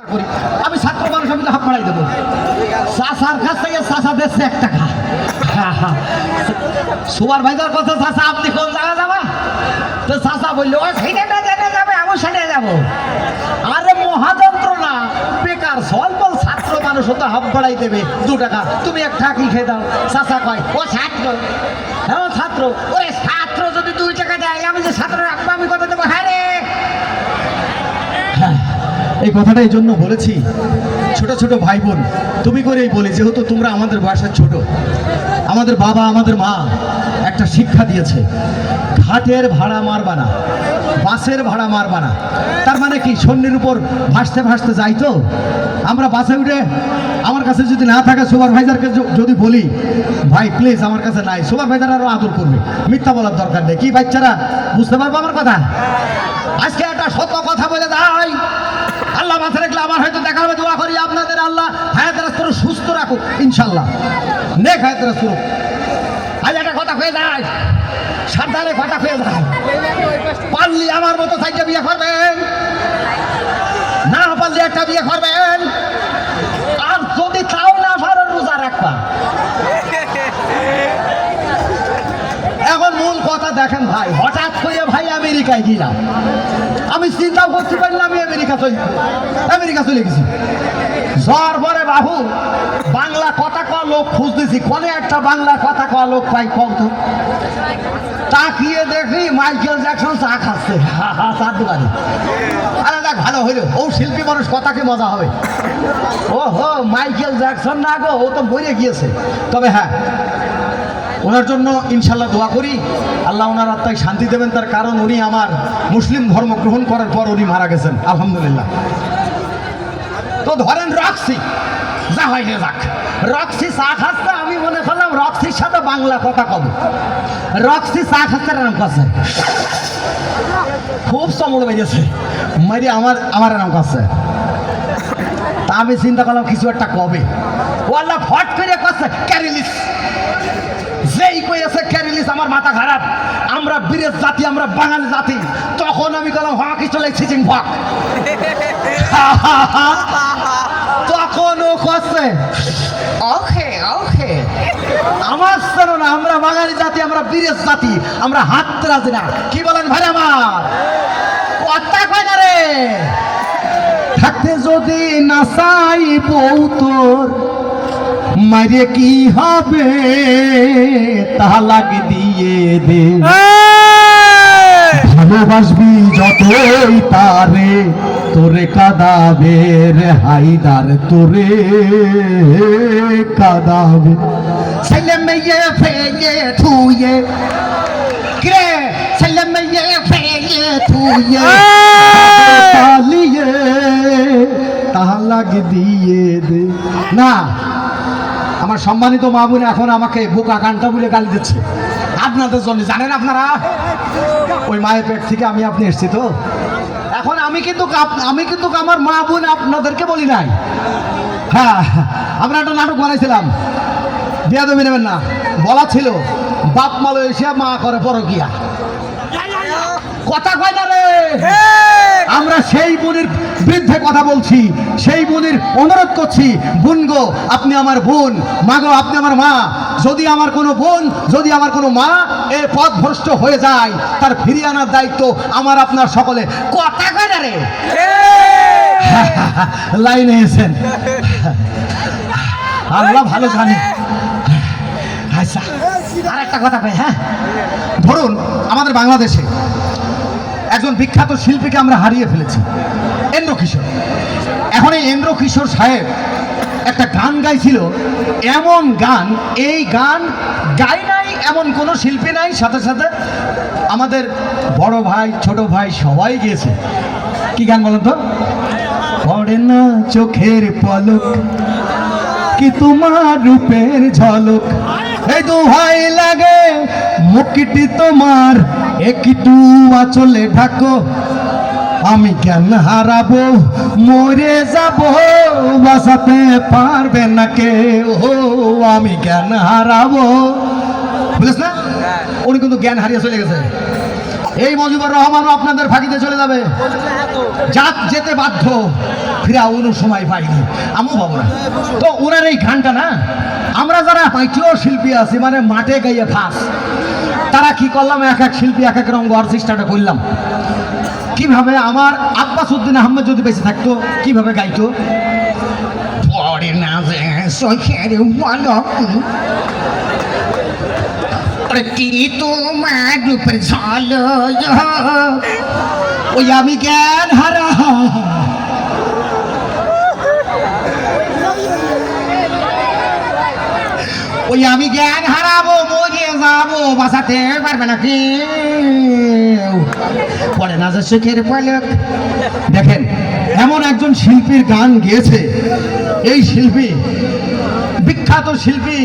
আমি ছাত্র মানুষ, আমি তো হাত বাড়াই দেবো। চাষার কাছ থেকে চাষা দিচ্ছে 1 টাকা। সুপারভাইজার কথা, চাষা আপনি কোন জায়গা যাবা? তো চাষা বললো ও সেটা যেতে যাবে, আমি সেটা যাবো। আরে মহাযন্ত্রণা, বেকার স্বল্প ছাত্র মানুষ তো হাত বাড়াই দেবে 2 টাকা, তুমি 1 টাকা কি খেয়ে দাও। চাষা কয় ও ছাত্র, হ্যাঁ ছাত্র, ওরে ছাত্র যদি 2 টাকা দেয়, আমি যে ছাত্র রাখবো, আমি কত দেবো? হ্যাঁ রে, এই কথাটা এই জন্য বলেছি, ছোট ছোট ভাই বোন তুমি করেই বলি, যেহেতু তোমরা আমাদের বয়সের ছোট। আমাদের বাবা আমাদের মা একটা শিক্ষা দিয়েছে, ঘাটের ভাড়া মারবা না, বাসের ভাড়া মারবা না। তার মানে কি, সন্নির উপর ভাসতে ভাসতে যাই তো আমরা বাসে উঠে, আমার কাছে যদি না থাকে সুপারভাইজারকে যদি বলি ভাই প্লিজ আমার কাছে নাই, সুপারভাইজার আরও আদর করবে। মিথ্যা বলার দরকার নেই। কি বাচ্চারা বুঝতে পারবো আমার কথা? আজকে একটা সত্য কথা বলে যাই, আল্লাহ বাঁচা রাখলে আমার হয়তো দেখা হবে। দোয়া করি আপনাদের আল্লাহ হায়াতের স্তর সুস্থ রাখুক ইনশাল্লাহ, নেক হায়াতের স্তর। আজ একটা কথা হয়ে যায়, সাবধানে কথা হয়ে যায়। পারলি আমার মতো সাইজে বিয়ে করবেন, না পারলে একটা বিয়ে করবেন, আর যদি তাও না পারেন রোজা রাখবা। এখন মূল কথা দেখেন ভাই, হঠাৎ করে ভাই আমেরিকায় গেলাম, আমি চিন্তাও করতে পারি না আমি আমেরিকা চলে গেছি। জ্বর পরে বাবু বাংলা কথা কওয়া লোক খুঁজতেছি, কোনে একটা বাংলা কথা কওয়া লোক পাই কত। তাকিয়ে দেখি মাইকেল জ্যাকসন চা খাচ্ছে, চার দোকানে। আরে দেখ ভালো হইলো, ও শিল্পী মানুষ, কথা কি মজা হবে। ও হো, মাইকেল জ্যাকসন না গো, ও তো মরে গিয়েছে। তবে হ্যাঁ, ওনার জন্য ইনশাল্লাহ দোয়া করি, আল্লাহ ওনার আত্মায় শান্তি দেবেন। তার কারণ উনি আমার মুসলিম ধর্ম গ্রহণ করার পর উনি মারা গেছেন আলহামদুলিল্লাহ। তো ধরেন রক্সি, যা হয় না যাক, রক্সি চা খাচ্ছে, আমি মনে করলাম রক্সির সাথে বাংলা কথা কব। রক্সি চা খাচ্ছে, এরকম করছে, খুব চমড় বেজেছে, মারি আমার এরকম করছে। তা আমি চিন্তা করলাম কিছু একটা কবে, ও আল্লাহ ফট করে করছে ক্যারিলিস। যেই কইছে ক্যারিলিস, আমার মাথা খারাপ, আমরা বীরের জাতি, আমরা বাঙালি জাতি। তখন আমি গেলাম হকি চলে সিজিং ভাগ। তখন ও করছে ওকে ওকে, আমার শোনো না, আমরা বাঙালি জাতি, আমরা বীরের জাতি, আমরা হাত রাজি না। কি বলেন ভাই আমার? কথা কয় না রে, থাকতে যদি না চাই বউ তোর, মারে কি হবে তালাক দিয়ে দে। ভালোবাসবি যতই তারে, তোরে কাঁদাবে রে হায়দার, তোরে কাঁদাবে। ছেলে মেয়ে ফেয়ে থুয়ে, কে ছেলে মেয়ে ফেয়ে থুয়ে পালিয়ে তালাক দিয়ে দে। না, আমার সম্মানিত মা বোন এখন আমাকে বোকা কান্টা বলে গালি দিচ্ছে আপনাদের জন্য। জানেন আপনারা, ওই মায়ের পেট থেকে আপনি এসছি তো। এখন আমি কিন্তু আমার মা বোন আপনাদেরকে বলি নাই। হ্যাঁ, আমরা একটা নাটক বানাইছিলাম, বিয়াদবি নেবেন না, বলা ছিল বাপ মালয়েশিয়া, মা করে পরকিয়া। কথা কয় না রে, আমরা সেই বোনের বিরুদ্ধে কথা বলছি, সেই বোনের অনুরোধ করছি, বোন গো আপনি আমার বোন, মা গো আপনি আমার মা। যদি আমার কোনো বোন, যদি আমার কোনো মা এর পথভ্রষ্ট হয়ে যায়, তার ফিরিয়ে আনার দায়িত্ব আমার আপনার সকলে। কথা কয় না রে, লাইনে এসেছেন, আল্লাহ ভালো জানে। আচ্ছা, আর একটা কথা কই, হ্যাঁ, ধরুন আমাদের বাংলাদেশে একজন বিখ্যাত শিল্পীকে আমরা হারিয়ে ফেলেছি, এন্দ্র কিশোর। এখন এই এন্দ্র কিশোর সাহেব একটা গান গাইছিল, এমন গান, এই গান গাই নাই এমন কোনো শিল্পী নাই, সাথে সাথে আমাদের বড় ভাই ছোট ভাই সবাই গিয়েছে। কি গান বলেন তো? পড়ে না চোখের পলক, কি তোমার রূপের ঝলক, এই দোহাই লাগে মুখটি তোমার একটু আঁচলে ঢাকো, আমি জ্ঞান হারাবো মরে যাব, বাঁচাতে পারবে না কেউ, আমি জ্ঞান হারাবো। বুঝলিস না, উনি কিন্তু জ্ঞান হারিয়ে চলে গেছে। এই মজিবুর রহমানও আপনাদের ফাঁকিতে চলে যাবে, যেতে বাধ্য, ফিরাউনও সময় পাইনি, আমিও পাবো না। তো ওনার এই গানটা না, আমরা যারা পাইটিও শিল্পী আছি, মানে মাঠে গাইয়ে ফাঁস, তারা কি করলাম, এক এক শিল্পী এক এক রকম গড় চেষ্টাটা করলাম। কিভাবে আমার আব্বাস উদ্দিন আহমেদ যদি বেঁচে থাকতো কিভাবে গাইতো, পরে না যে চোখের পলক কি তোমার রূপের ঝলক, ওই আমি জ্ঞান হারা, ওই আমি জ্ঞান হারাবো, মরে যাবো, বাঁচাতে পারবে না কেউ, পরে না যে চোখের পলক। দেখেন এমন একজন শিল্পীর গান গেয়েছে, এই শিল্পী বিখ্যাত শিল্পী